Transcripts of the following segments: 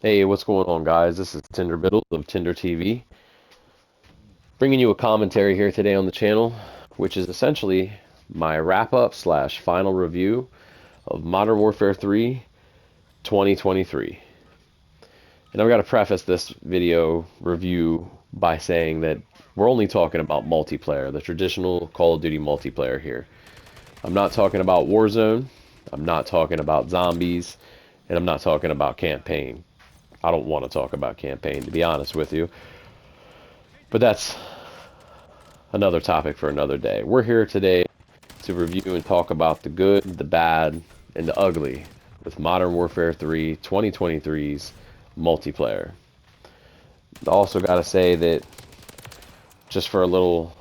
Hey, what's going on, guys? This is Tinder Biddle of Tinder TV, bringing you a commentary here today on the channel, which is essentially my wrap-up slash final review of Modern Warfare 3 2023. And I've got to preface this video review by saying that we're only talking about multiplayer, the traditional Call of Duty multiplayer here. I'm not talking about Warzone, I'm not talking about zombies, and I'm not talking about campaign. I don't want to talk about campaign, to be honest with you. But that's another topic for another day. We're here today to review and talk about the good, the bad, and the ugly with Modern Warfare 3 2023's multiplayer. I also got to say that just for a little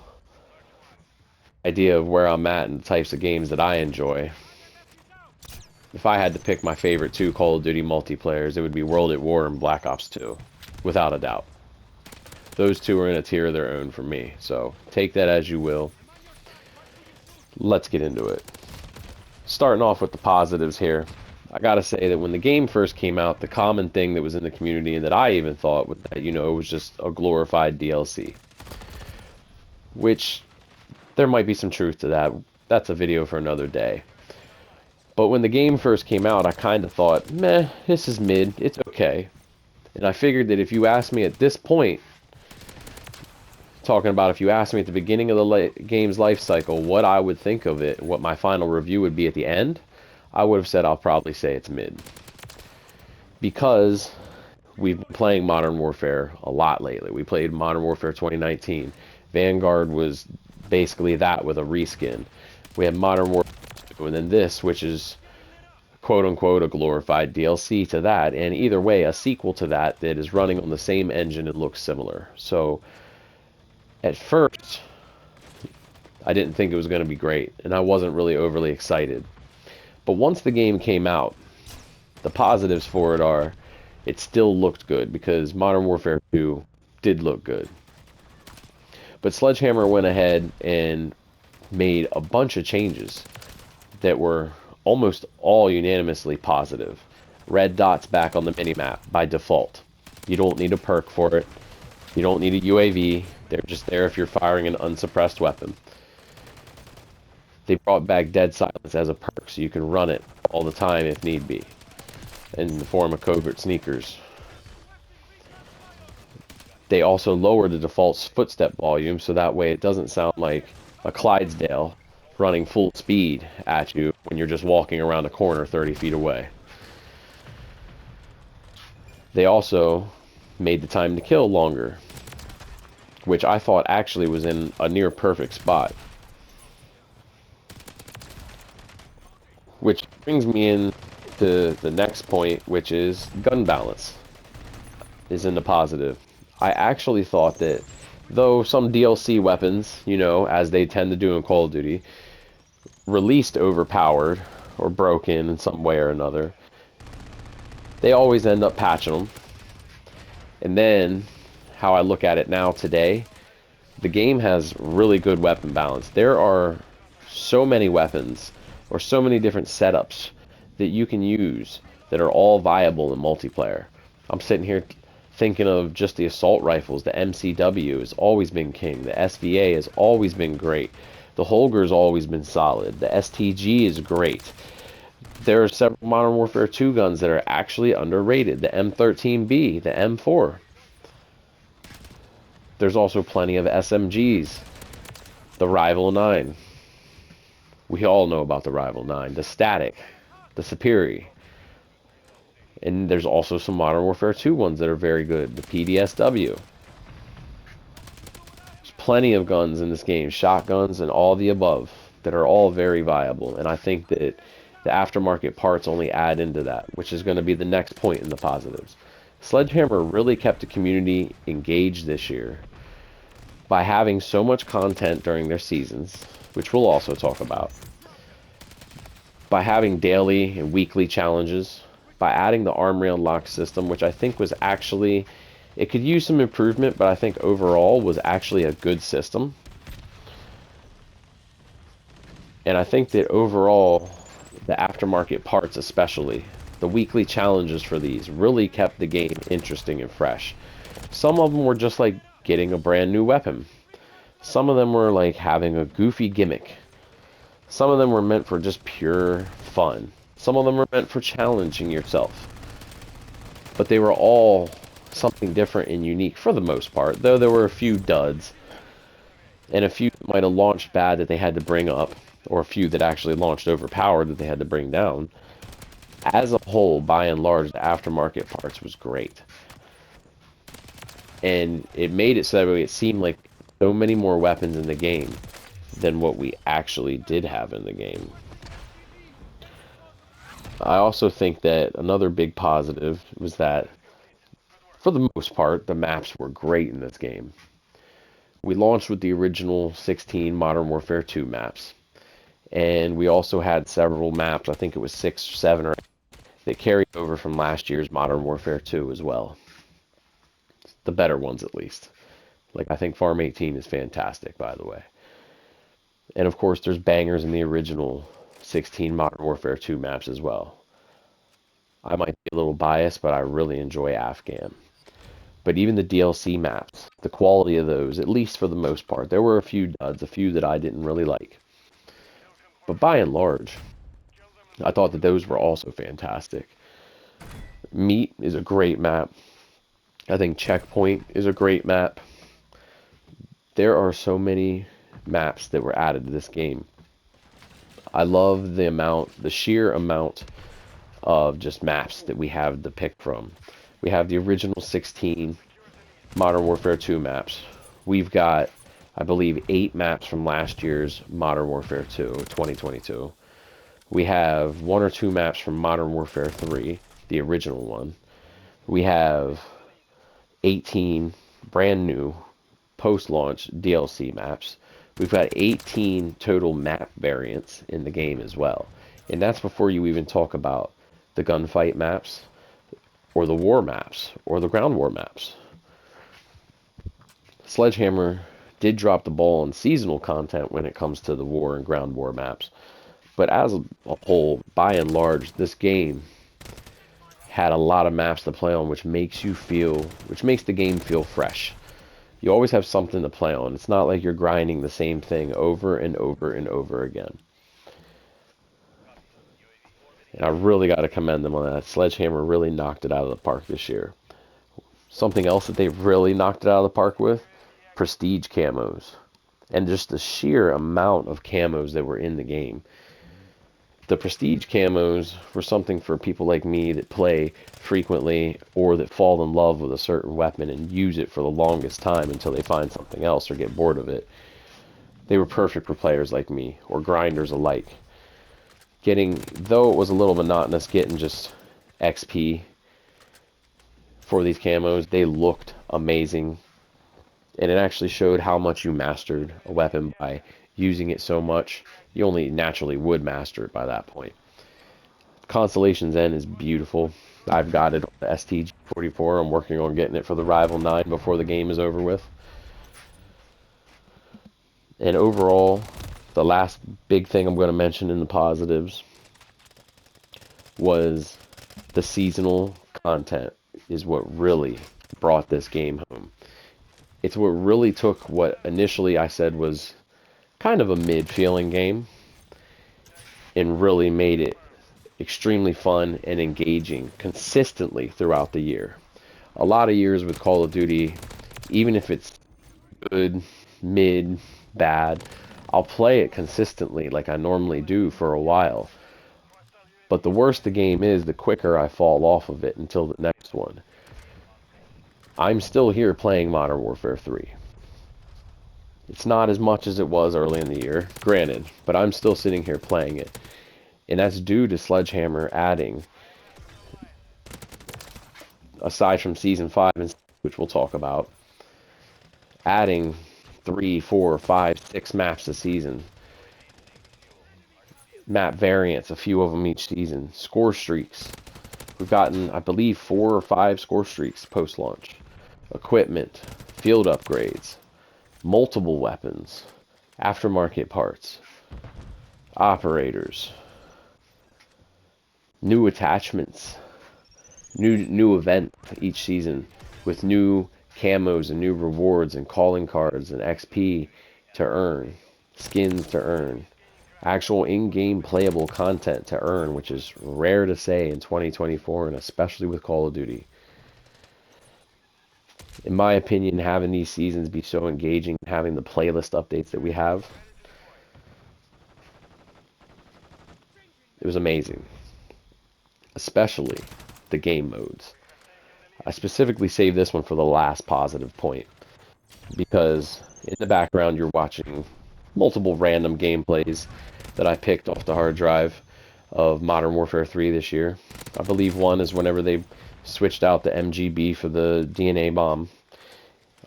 idea of where I'm at and the types of games that I enjoy, if I had to pick my favorite two Call of Duty multiplayers, it would be World at War and Black Ops 2, without a doubt. Those two are in a tier of their own for me, so take that as you will. Let's get into it. Starting off with the positives here, I gotta say that when the game first came out, the common thing that was in the community and that I even thought was that, it was just a glorified DLC. Which, there might be some truth to that. That's a video for another day. But when the game first came out, I kind of thought, meh, this is mid, it's okay. And I figured that if you asked me at this point, talking about if you asked me at the beginning of the game's life cycle what I would think of it, what my final review would be at the end, I would have said I'll probably say it's mid. Because we've been playing Modern Warfare a lot lately. We played Modern Warfare 2019. Vanguard was basically that with a reskin. We had Modern Warfare 2, and then this, which is quote-unquote a glorified DLC to that, and either way, a sequel to that that is running on the same engine and looks similar. So, at first, I didn't think it was going to be great, and I wasn't really overly excited. But once the game came out, the positives for it are, it still looked good, because Modern Warfare 2 did look good. But Sledgehammer went ahead and made a bunch of changes that were almost all unanimously positive. Red dots back on the minimap by default. You don't need a perk for it. You don't need a UAV. They're just there if you're firing an unsuppressed weapon. They brought back dead silence as a perk, so you can run it all the time if need be, in the form of covert sneakers. They also lowered the default footstep volume, so that way it doesn't sound like a Clydesdale running full speed at you when you're just walking around a corner 30 feet away. They also made the time to kill longer, which I thought actually was in a near perfect spot. Which brings me in to the next point, which is gun balance is in the positive. I actually thought that though some DLC weapons, as they tend to do in Call of Duty, released overpowered or broken in some way or another, they always end up patching them. And then, how I look at it now today, the game has really good weapon balance. There are so many weapons or so many different setups that you can use that are all viable in multiplayer. I'm sitting here thinking of just the assault rifles. The MCW has always been king. The SVA has always been great. The Holger's always been solid. The STG is great. There are several Modern Warfare 2 guns that are actually underrated. The M13B, the M4. There's also plenty of SMGs. The Rival 9. We all know about the Rival 9. The Static. The Superi. And there's also some Modern Warfare 2 ones that are very good. The PDSW. There's plenty of guns in this game. Shotguns and all the above that are all very viable. And I think that the aftermarket parts only add into that, which is going to be the next point in the positives. Sledgehammer really kept the community engaged this year by having so much content during their seasons, which we'll also talk about, by having daily and weekly challenges, by adding the Armory Unlock system, which I think was actually, it could use some improvement, but I think overall was actually a good system. And I think that overall, the aftermarket parts especially the weekly challenges for these really kept the game interesting and fresh. Some of them were just like getting a brand new weapon. Some of them were like having a goofy gimmick. Some of them were meant for just pure fun. Some of them were meant for challenging yourself. But they were all something different and unique for the most part, though there were a few duds. And a few that might have launched bad that they had to bring up, or a few that actually launched overpowered that they had to bring down. As a whole, by and large, the aftermarket parts was great. And it made it so that it seemed like so many more weapons in the game than what we actually did have in the game. I also think that another big positive was that, for the most part, the maps were great in this game. We launched with the original 16 Modern Warfare 2 maps. And we also had several maps, I think it was 6, 7, or 8, that carried over from last year's Modern Warfare 2 as well. The better ones, at least. Like, I think Farm 18 is fantastic, by the way. And of course, there's bangers in the original 16 Modern Warfare 2 maps as well. I might be a little biased, but I really enjoy Afghan. But even the DLC maps, the quality of those, at least for the most part, there were a few duds, a few that I didn't really like. But by and large, I thought that those were also fantastic. Meat is a great map. I think Checkpoint is a great map. There are so many maps that were added to this game. I love the sheer amount of just maps that we have to pick from. We have the original 16 Modern Warfare 2 maps. We've got, I believe, 8 maps from last year's Modern Warfare 2, 2022. We have 1 or 2 maps from Modern Warfare 3, the original one. We have 18 brand new post-launch DLC maps. We've got 18 total map variants in the game as well. And that's before you even talk about the gunfight maps, or the war maps, or the ground war maps. Sledgehammer did drop the ball on seasonal content when it comes to the war and ground war maps. But as a whole, by and large, this game had a lot of maps to play on, which makes the game feel fresh. You always have something to play on. It's not like you're grinding the same thing over and over and over again. And I really got to commend them on that. Sledgehammer really knocked it out of the park this year. Something else that they really knocked it out of the park with, prestige camos. And just the sheer amount of camos that were in the game. The prestige camos were something for people like me that play frequently or that fall in love with a certain weapon and use it for the longest time until they find something else or get bored of it. They were perfect for players like me, or grinders alike. Though it was a little monotonous getting just XP for these camos, they looked amazing. And it actually showed how much you mastered a weapon by using it so much. You only naturally would master it by that point. Constellation's End is beautiful. I've got it on the STG-44. I'm working on getting it for the Rival 9 before the game is over with. And overall, the last big thing I'm going to mention in the positives was the seasonal content is what really brought this game home. It's what really took what initially I said was kind of a mid-feeling game and really made it extremely fun and engaging consistently throughout the year. A lot of years with Call of Duty, even if it's good, mid, bad, I'll play it consistently like I normally do for a while. But the worse the game is, the quicker I fall off of it until the next one. I'm still here playing Modern Warfare 3. It's not as much as it was early in the year, granted, but I'm still sitting here playing it. And that's due to Sledgehammer adding, aside from Season 5, which we'll talk about, adding 3, 4, 5, 6 maps a season. Map variants, a few of them each season. Score streaks. We've gotten, I believe, 4 or 5 score streaks post-launch. Equipment. Field upgrades. Multiple weapons. Aftermarket parts. Operators. new attachments, new event each season with new camos and new rewards and calling cards and XP to earn, skins to earn, actual in-game playable content to earn, which is rare to say in 2024 and especially with Call of Duty. In my opinion, having these seasons be so engaging, having the playlist updates that we have, it was amazing. Especially the game modes. I specifically saved this one for the last positive point because in the background you're watching multiple random gameplays that I picked off the hard drive of Modern Warfare 3 this year. I believe one is whenever they switched out the MGB for the DNA bomb.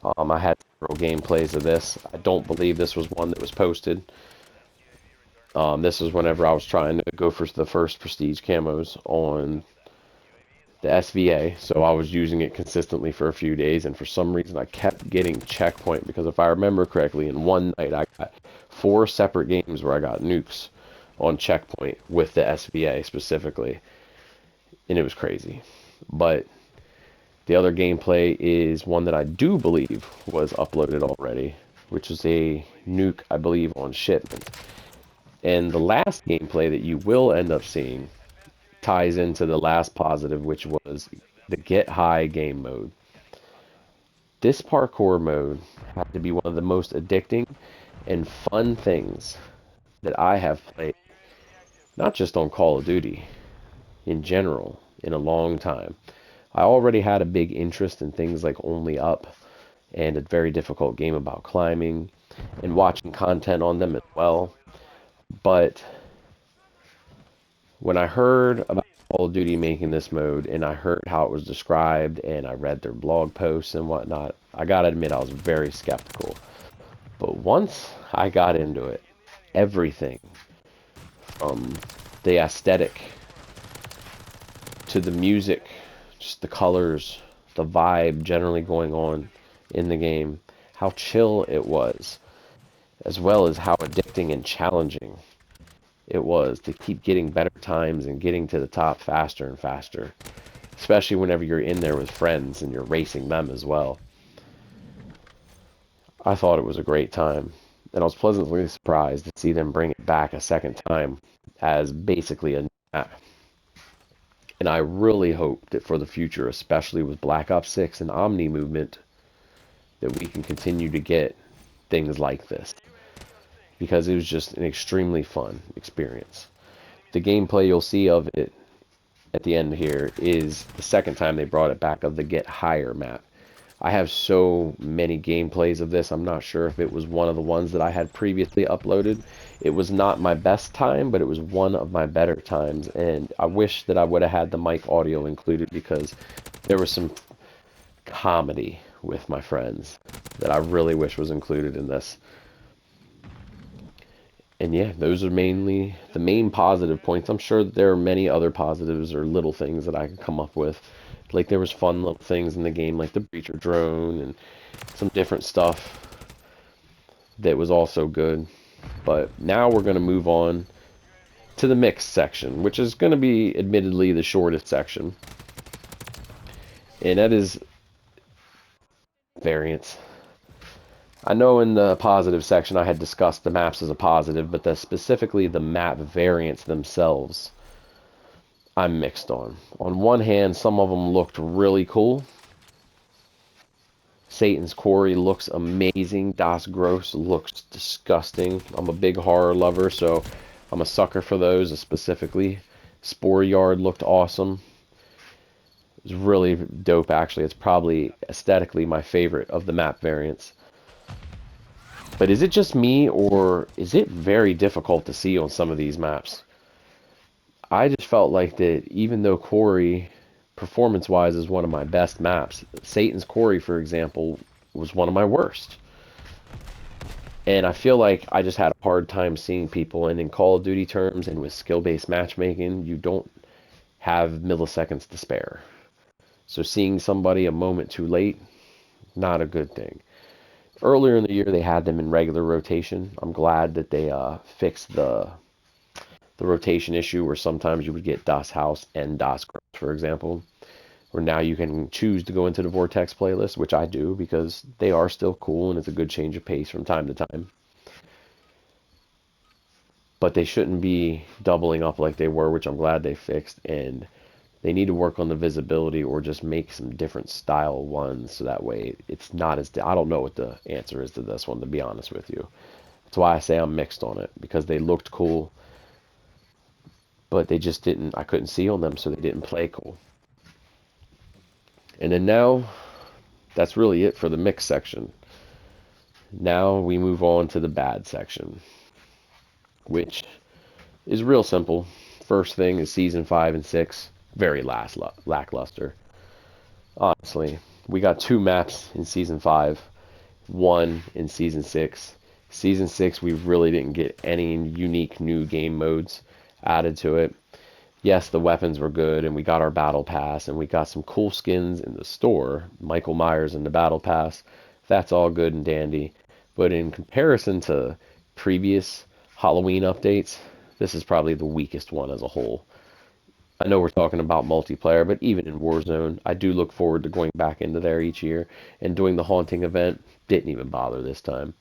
I had several gameplays of this. I don't believe this was one that was posted. This is whenever I was trying to go for the first prestige camos on the SVA, so I was using it consistently for a few days, and for some reason I kept getting checkpoint, because if I remember correctly, in one night I got 4 separate games where I got nukes on checkpoint with the SVA specifically, and it was crazy. But the other gameplay is one that I do believe was uploaded already, which is a nuke, I believe, on shipment. And the last gameplay that you will end up seeing ties into the last positive, which was the Get High game mode. This parkour mode had to be one of the most addicting and fun things that I have played, not just on Call of Duty, in general, in a long time. I already had a big interest in things like Only Up and a very difficult game about climbing and watching content on them as well. But when I heard about Call of Duty making this mode, and I heard how it was described, and I read their blog posts and whatnot, I gotta admit I was very skeptical. But once I got into it, everything from the aesthetic to the music, just the colors, the vibe generally going on in the game, how chill it was, as well as how addicting and challenging it was to keep getting better times and getting to the top faster and faster, especially whenever you're in there with friends and you're racing them as well. I thought it was a great time, and I was pleasantly surprised to see them bring it back a second time as basically a new map. And I really hope that for the future, especially with Black Ops 6 and Omni movement, that we can continue to get things like this, because it was just an extremely fun experience. The gameplay you'll see of it at the end here is the second time they brought it back, of the Get Higher map. I have so many gameplays of this, I'm not sure if it was one of the ones that I had previously uploaded. It was not my best time, but it was one of my better times, and I wish that I would have had the mic audio included, because there was some comedy with my friends that I really wish was included in this. And yeah, those are mainly the main positive points. I'm sure that there are many other positives or little things that I could come up with. Like, there was fun little things in the game, like the breacher drone and some different stuff that was also good. But now we're going to move on to the mixed section, which is going to be admittedly the shortest section. And that is variants. I know in the positive section I had discussed the maps as a positive, but specifically the map variants themselves, I'm mixed on. On one hand, some of them looked really cool. Satan's Quarry looks amazing. Das Gross looks disgusting. I'm a big horror lover, so I'm a sucker for those specifically. Spore Yard looked awesome. It was really dope, actually. It's probably aesthetically my favorite of the map variants. But is it just me, or is it very difficult to see on some of these maps? I just felt like that even though Quarry, performance-wise, is one of my best maps, Satan's Quarry, for example, was one of my worst. And I feel like I just had a hard time seeing people, and in Call of Duty terms and with skill-based matchmaking, you don't have milliseconds to spare. So seeing somebody a moment too late, not a good thing. Earlier in the year, they had them in regular rotation. I'm glad that they fixed the the rotation issue where sometimes you would get Das House and Das Gross, for example, where now you can choose to go into the Vortex playlist, which I do because they are still cool and it's a good change of pace from time to time. But they shouldn't be doubling up like they were, which I'm glad they fixed, and they need to work on the visibility or just make some different style ones so that way it's not as... I don't know what the answer is to this one, to be honest with you. That's why I say I'm mixed on it, because they looked cool, but they just didn't... I couldn't see on them, so they didn't play cool. And then now, that's really it for the mix section. Now we move on to the bad section, which is real simple. First thing is season 5 and 6, very lackluster. Honestly, we got 2 maps in season 5, 1 in season 6. Season 6, we really didn't get any unique new game modes added to it. Yes, the weapons were good, and we got our battle pass, and we got some cool skins in the store. Michael Myers in the battle pass. That's all good and dandy. But in comparison to previous Halloween updates, this is probably the weakest one as a whole. I know we're talking about multiplayer, but even in Warzone, I do look forward to going back into there each year and doing the haunting event. Didn't even bother this time.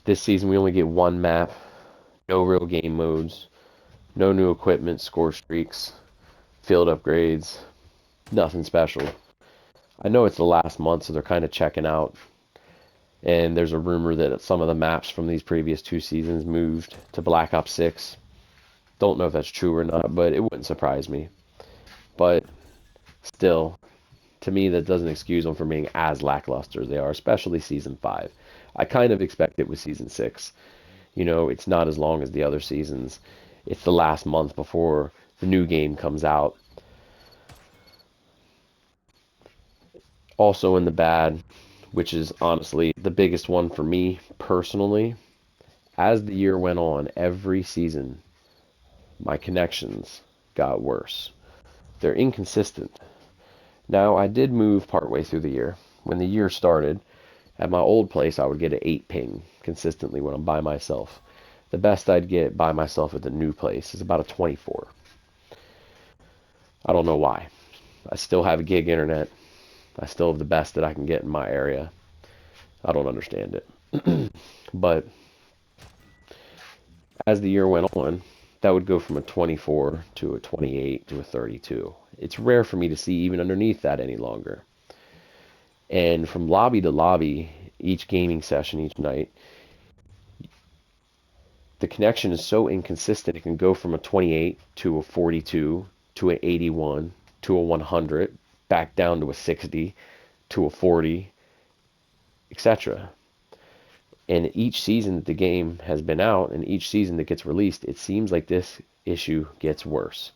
This season we only get 1 map, no real game modes, no new equipment, score streaks, field upgrades, nothing special. I know it's the last month, so they're kind of checking out. And there's a rumor that some of the maps from these previous 2 seasons moved to Black Ops 6. Don't know if that's true or not, but it wouldn't surprise me. But still, to me, that doesn't excuse them from being as lackluster as they are, especially Season 5. I kind of expect it with Season 6. You know, it's not as long as the other seasons. It's the last month before the new game comes out. Also in the bad, which is honestly the biggest one for me personally, as the year went on, every season, my connections got worse. They're inconsistent. Now, I did move partway through the year. When the year started, at my old place, I would get an 8 ping consistently when I'm by myself. The best I'd get by myself at the new place is about a 24. I don't know why. I still have a gig internet. I still have the best that I can get in my area. I don't understand it. But as the year went on, that would go from a 24 to a 28 to a 32. It's rare for me to see even underneath that any longer. And from lobby to lobby, each gaming session, each night, the connection is so inconsistent. It can go from a 28 to a 42 to an 81 to a 100, back down to a 60 to a 40, etc. And each season that the game has been out and each season that gets released, it seems like this issue gets worse.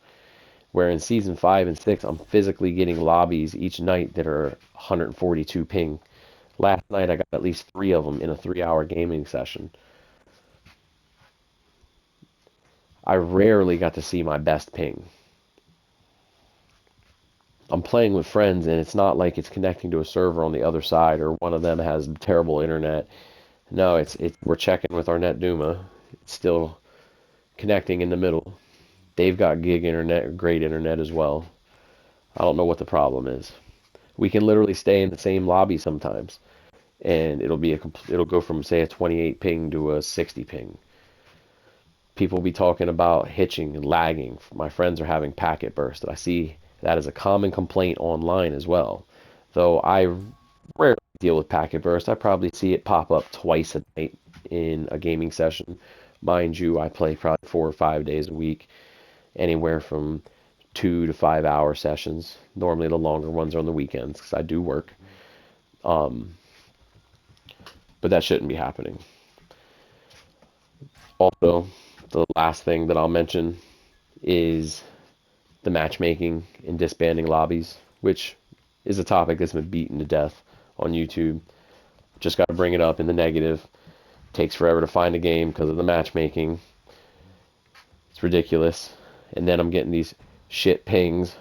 Where in season 5 and 6, I'm physically getting lobbies each night that are 142 ping. Last night I got at least 3 of them in a 3-hour gaming session. I rarely got to see my best ping. I'm playing with friends and it's not like it's connecting to a server on the other side or one of them has terrible internet. No, we're checking with our NetDuma. It's still connecting in the middle. They've got gig internet, great internet as well. I don't know what the problem is. We can literally stay in the same lobby sometimes, and it'll go from say a 28 ping to a 60 ping. People will be talking about hitching and lagging. My friends are having packet burst. I see that as a common complaint online as well. Though I rarely deal with packet burst, I probably see it pop up twice a night in a gaming session. Mind you, I play probably 4 or 5 days a week, anywhere from 2 to 5 hour sessions. Normally the longer ones are on the weekends because I do work. But that shouldn't be happening. Also, the last thing that I'll mention is the matchmaking and disbanding lobbies, which is a topic that's been beaten to death on YouTube. Just got to bring it up in the negative. Takes forever to find a game because of the matchmaking. It's ridiculous. And then I'm getting these shit pings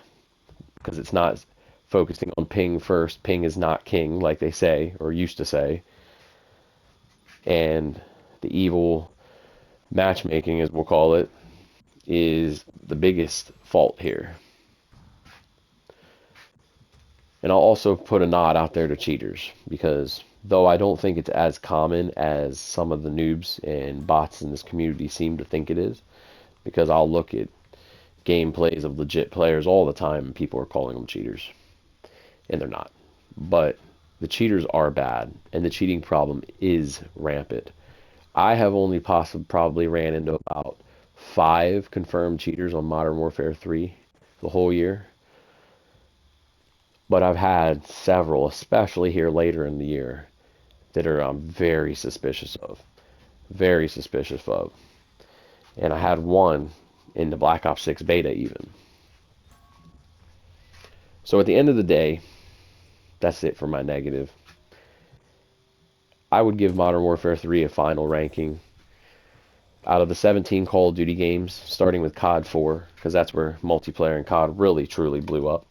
because it's not focusing on ping first. Ping is not king, like they say, or used to say. And the evil matchmaking, as we'll call it, is the biggest fault here. And I'll also put a nod out there to cheaters, because though I don't think it's as common as some of the noobs and bots in this community seem to think it is, because I'll look at gameplays of legit players all the time and people are calling them cheaters, and they're not. But the cheaters are bad, and the cheating problem is rampant. I have only probably ran into about 5 confirmed cheaters on Modern Warfare 3 the whole year. But I've had several, especially here later in the year, that I'm very suspicious of. Very suspicious of. And I had one in the Black Ops 6 beta even. So at the end of the day, that's it for my negative. I would give Modern Warfare 3 a final ranking. Out of the 17 Call of Duty games, starting with COD 4, because that's where multiplayer in COD really truly blew up,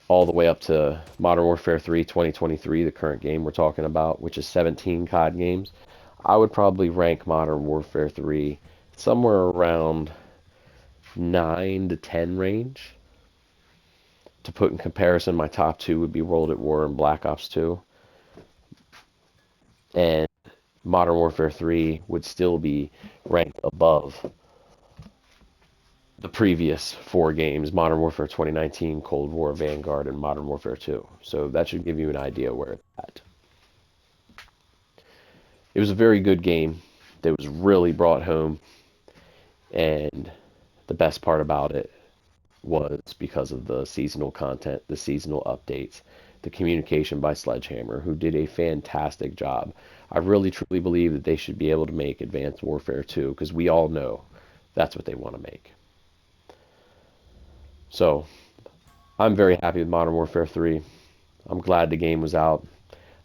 all the way up to Modern Warfare 3 2023, the current game we're talking about, which is 17 COD games, I would probably rank Modern Warfare 3 somewhere around 9 to 10 range. To put in comparison, my top 2 would be World at War and Black Ops 2. And Modern Warfare 3 would still be ranked above the previous 4 games, Modern Warfare 2019, Cold War, Vanguard, and Modern Warfare 2. So that should give you an idea where it's at. It was a very good game that was really brought home, and the best part about it was because of the seasonal content, the seasonal updates, the communication by Sledgehammer, who did a fantastic job. I really truly believe that they should be able to make Advanced Warfare 2, because we all know that's what they want to make. So, I'm very happy with Modern Warfare 3. I'm glad the game was out.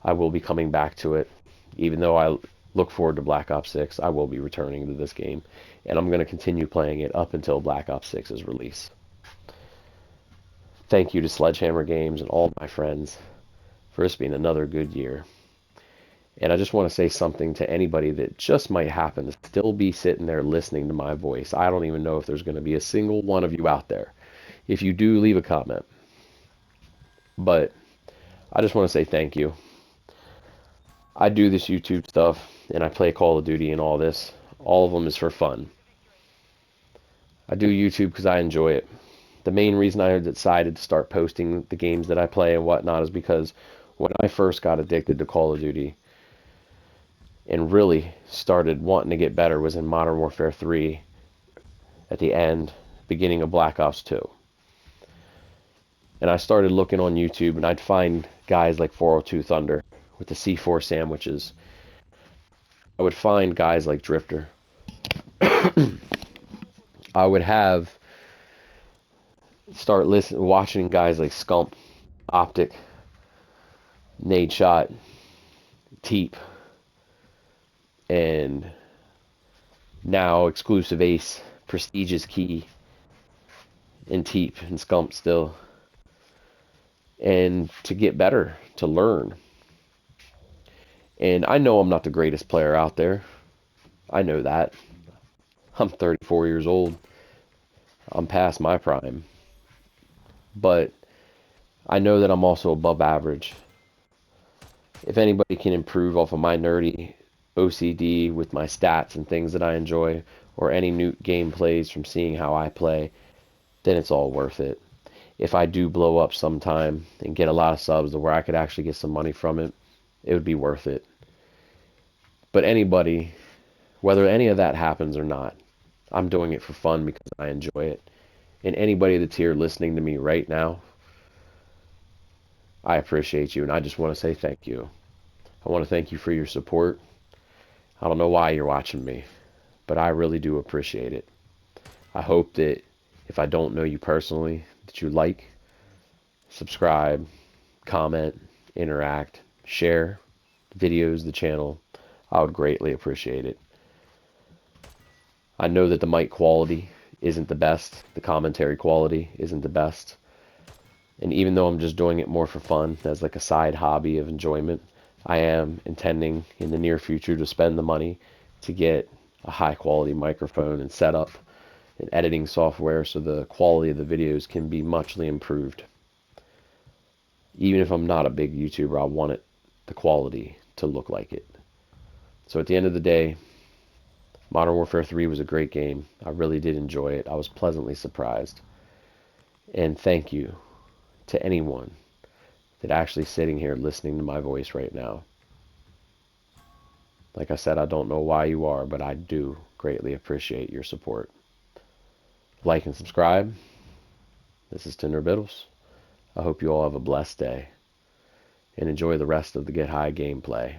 I will be coming back to it. Even though I look forward to Black Ops 6, I will be returning to this game. And I'm going to continue playing it up until Black Ops 6's release. Thank you to Sledgehammer Games and all my friends for this being another good year. And I just want to say something to anybody that just might happen to still be sitting there listening to my voice. I don't even know if there's going to be a single one of you out there. If you do, leave a comment. But I just want to say thank you. I do this YouTube stuff, and I play Call of Duty and all this. All of them is for fun. I do YouTube because I enjoy it. The main reason I decided to start posting the games that I play and whatnot is because when I first got addicted to Call of Duty and really started wanting to get better was in Modern Warfare 3 at the end, beginning of Black Ops 2. And I started looking on YouTube, and I'd find guys like 402 Thunder with the C4 sandwiches. I would find guys like Drifter. I would start watching guys like Scump, Optic, Nade Shot, Teep, and now Exclusive Ace, Prestigious Key, and Teep and Scump still. And to get better, to learn. And I know I'm not the greatest player out there. I know that. I'm 34 years old. I'm past my prime. But I know that I'm also above average. If anybody can improve off of my nerdy OCD with my stats and things that I enjoy, or any new gameplays from seeing how I play, then it's all worth it. If I do blow up sometime and get a lot of subs to where I could actually get some money from it, it would be worth it. But anybody, whether any of that happens or not, I'm doing it for fun because I enjoy it. And anybody that's here listening to me right now, I appreciate you, and I just want to say thank you. I want to thank you for your support. I don't know why you're watching me, but I really do appreciate it. I hope that if I don't know you personally, that you like, subscribe, comment, interact, share videos, the channel. I would greatly appreciate it. I know that the mic quality isn't the best. The commentary quality isn't the best. And even though I'm just doing it more for fun, as like a side hobby of enjoyment, I am intending in the near future to spend the money to get a high quality microphone and setup and editing software so the quality of the videos can be muchly improved. Even if I'm not a big YouTuber, I want the quality to look like it. So at the end of the day, Modern Warfare 3 was a great game. I really did enjoy it. I was pleasantly surprised. And thank you to anyone that actually sitting here listening to my voice right now. Like I said, I don't know why you are, but I do greatly appreciate your support. Like and subscribe. This is Tinder Biddles. I hope you all have a blessed day and enjoy the rest of the Get High gameplay.